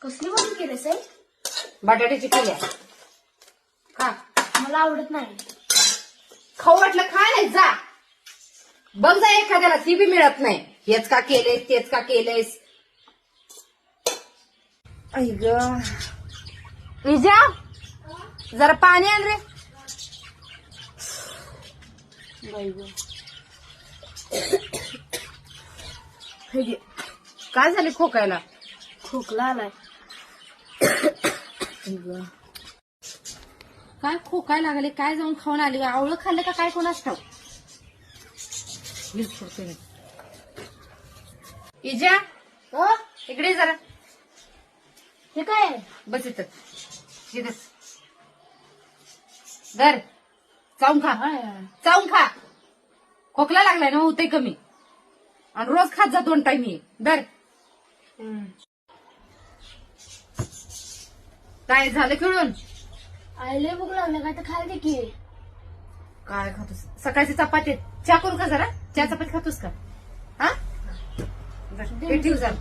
कसली भाजी केली साहेब? बटाट्याची केल्या खा. मला आवडत नाही. खाऊ वाटलं खा नाही जा. बघ जा एखाद्याला ती बी मिळत नाही. हेच का केलेस तेच का केलेस. आई ग विजा जरा पाणी आण रे. बाई ग. हे घे. काय झाले खोकायला? खोकला आलाय. काय खोकाय लागले? काय जाऊन खाऊन आले? आवळं खाल्लं का काय कोणाच ठाऊ? इजा इकडे जरा. हे काय आहे? बस इथं इथंच. धर चावून खा. चावून खा. खोकला लागलाय ना होते कमी. आणि रोज खात जा 2 टाइम. धर. काय झालं खेळून? आईले भूक लागले काय तर खायला दे की. काय खातोस? सकाळची चपाती. चहा करू का जरा? चहा चपाती खातोस का? हा हे ठेव जरा.